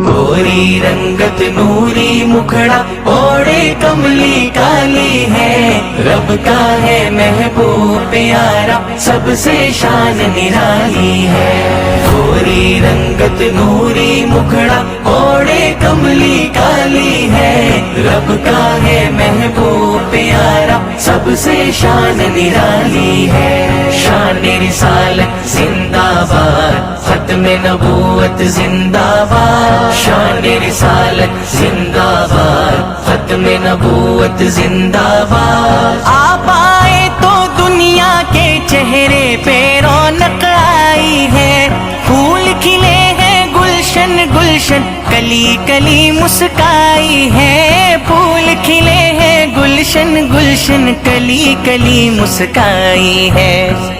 गोरी रंगत नूरी मुखड़ा ओढ़े कमली काली है, रब का है महबूब प्यारा सबसे शान निराली है। गोरी रंगत नूरी मुखड़ा ओढ़े कमली काली है, रब का है महबूब प्यारा सबसे शान निराली है। शान रिसालत जिंदाबाद, खत्म नबूवत जिंदाबाद। शान रिसालत जिंदाबाद, खत्म नबूवत जिंदाबाद। आप आए तो दुनिया के चेहरे पे रौनक आई है, फूल खिले हैं गुलशन गुलशन, कली कली मुस्काई है। फूल खिले हैं गुलशन गुलशन, कली कली मुस्काई है।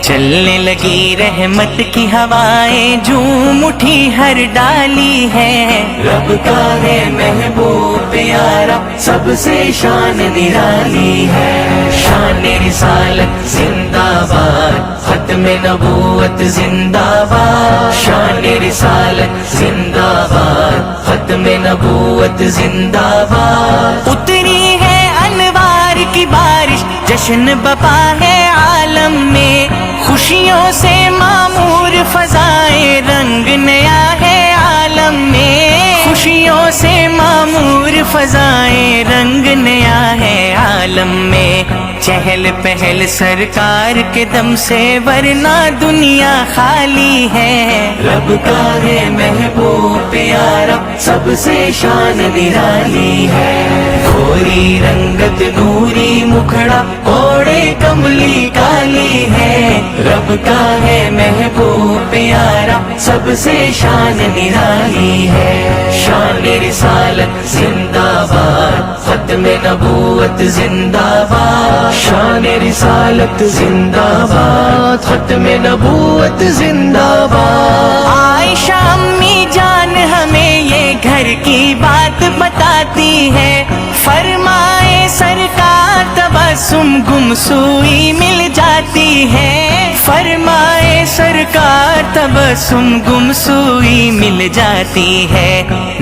चलने लगी रहमत की हवाएं, झूम उठी हर डाली है। रब का है महबूब प्यारा सबसे शान निराली है। शान रिसालत जिंदाबाद, खत्म नबूवत जिंदाबाद। शान रिसालत जिंदाबाद, खत्म नबूवत जिंदाबाद। उतरी है अनवार की बारिश, जश्न बपा है आलम में, खुशियों से मामूर फजाए, रंग नया है आलम में। खुशियों से मामूर फजाए, रंग नया है आलम में। चहल पहल सरकार के दम से, वरना दुनिया खाली है। रब का है महबूब प्यारा सबसे शान निराली है। गोरी रंगत नूरी मुखड़ा ओढ़े कमली काली है, रब का है महबूब प्यारा सबसे शान निराली है। शान रिसालत जिंदाबाद, खत्म नबूवत जिंदाबाद। शान रिसालत जिंदाबाद, खत्म नबूवत जिंदाबाद। आयशा अम्मी जान हमें ये घर की बात बताती है, फरमाए सरकार तबस्सुम गुमसुई मिल जाती है। फरमाए सरकार तबस्सुम गुमसुई मिल जाती है।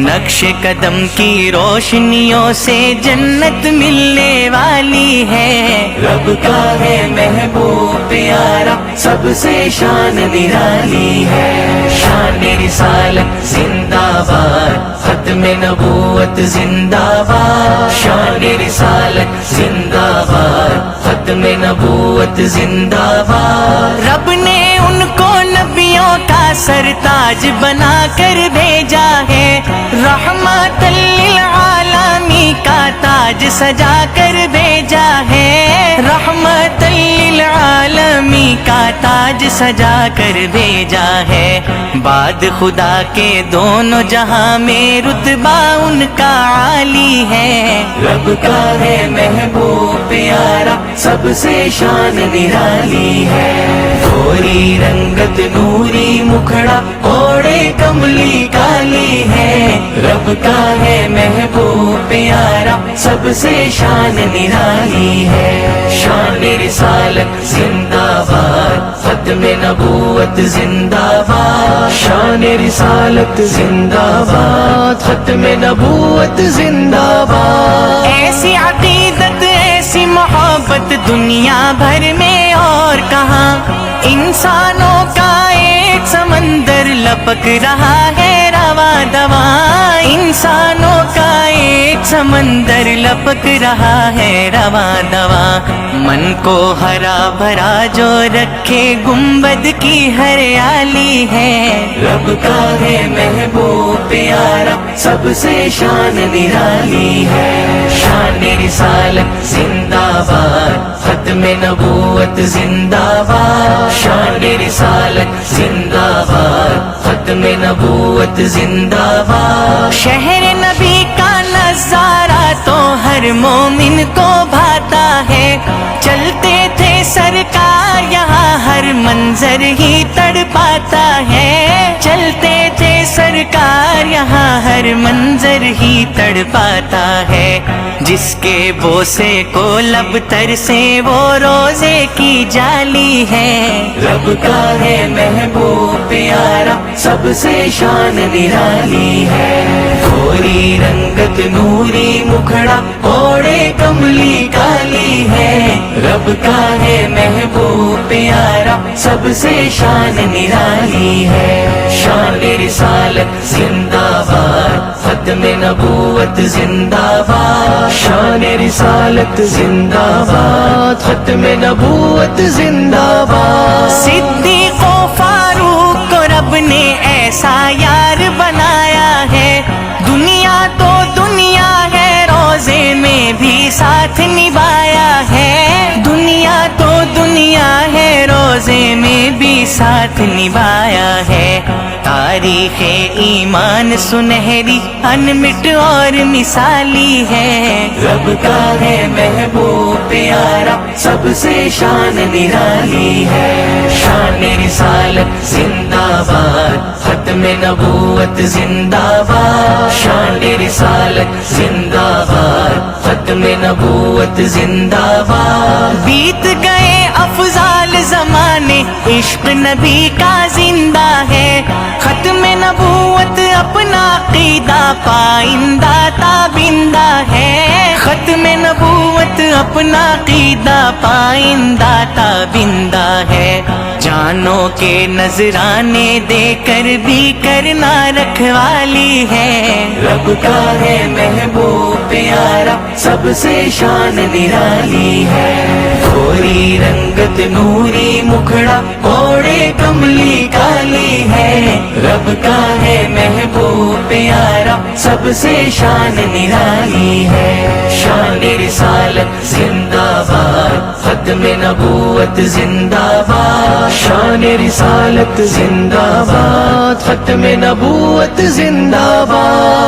नक्श कदम की रोशनियों से जन्नत मिलने वाली है। रब का है महबूब प्यारा सबसे शान निराली है। शान रिसालत जिंदाबाद, खत्म नबूवत जिंदाबाद। शान रिसालत जिंदाबाद, खत्म नबूवत जिंदाबाद। रब ने उनको नबियों का सरताज बना कर भेजा है, रहमतल लिल आलमी का ताज सजा कर भेजा है। रहमतल लिल आलमी का ताज सजा कर भेजा है। बाद खुदा के दोनों जहां में रुतबा उनका आली है। रब का है महबूब प्यारा सबसे शान निराली है। गोरी रंगत नूरी मुखड़ा ओढ़े कमली काली है, रब का है महबूब प्यारा सबसे शान निराली है। शान रिसालत जिंदाबाद, खत्म नबूवत जिंदाबाद। शान रिसालत जिंदाबाद, खत्म नबूवत जिंदाबाद। ऐसी अकीदत ऐसी मोहब्बत दुनिया भर में और कहाँ, इंसानों का एक समंदर लपक रहा है रवा दवा। इंसानों का एक समंदर लपक रहा है रवा दवा। मन को हरा भरा जो रखे गुंबद की हरियाली है। रब का है महबूब प्यारा सबसे शान निराली है। शान रिसालत जिंदाबाद, खत्म नबूवत जिंदाबाद। शान रिसालत जिंदाबाद, खत्म नबूवत जिंदाबाद। शहर नबी का नजारा तो हर मोमिन को भाता है। चलते थे सरकार यहाँ हर मंजर ही तड़पाता है। चलते थे सरकार यहाँ हर मंजर ही तड़पाता है। जिसके बोसे को लब तर से वो रोजे की जाली है। रब का है महबूब प्यारा सबसे शान निराली है। گوری رنگت نوری مکھڑا اوڑے کملی کالی ہے، رب کا ہے محبوب پیارا سب سے شان نرالی ہے، شان رسالت زندہ باد، ختم نبوت زندہ باد، شان رسالت زندہ باد، ختم نبوت زندہ باد۔ صدیق و فاروق کو رب نے ایسا یار بنایا ہے، دنیا تو دنیا ہے روزے میں بھی ساتھ نبھایا ہے، دنیا تو دنیا ہے روزے میں بھی ساتھ نبھایا ہے، تاریخ ایمان سنہری انمٹ اور مثالی ہے، رب کا ہے محبوب پیارا سب سے شان نرالی ہے، شان رسالت زندہ باد، ختم نبوت زندہ باد، شان رسالت زندہ باد، ختم نبوت زندہ باد۔ بیت گئے افضال زمانے عشق نبی کا زندہ ہے، ختم نبوت اپنا عقیدہ پائندہ تابندہ ہے، ختم نبوت اپنا عقیدہ پائندہ تابندہ ہے، جانوں کے نذرانے دے کر بھی کرنا رکھوالی ہے، رب کا ہے محبوب پیارا سب سے شان نرالی ہے، گوری رنگت نوری مکھڑا اوڑے کملی کالی ہے، رب کا ہے محبوب پیارا سب سے شان نرالی ہے، شان رسالت زندہ باد، ختم نبوت زندہ باد، شان رسالت زندہ باد، ختم نبوت زندہ باد۔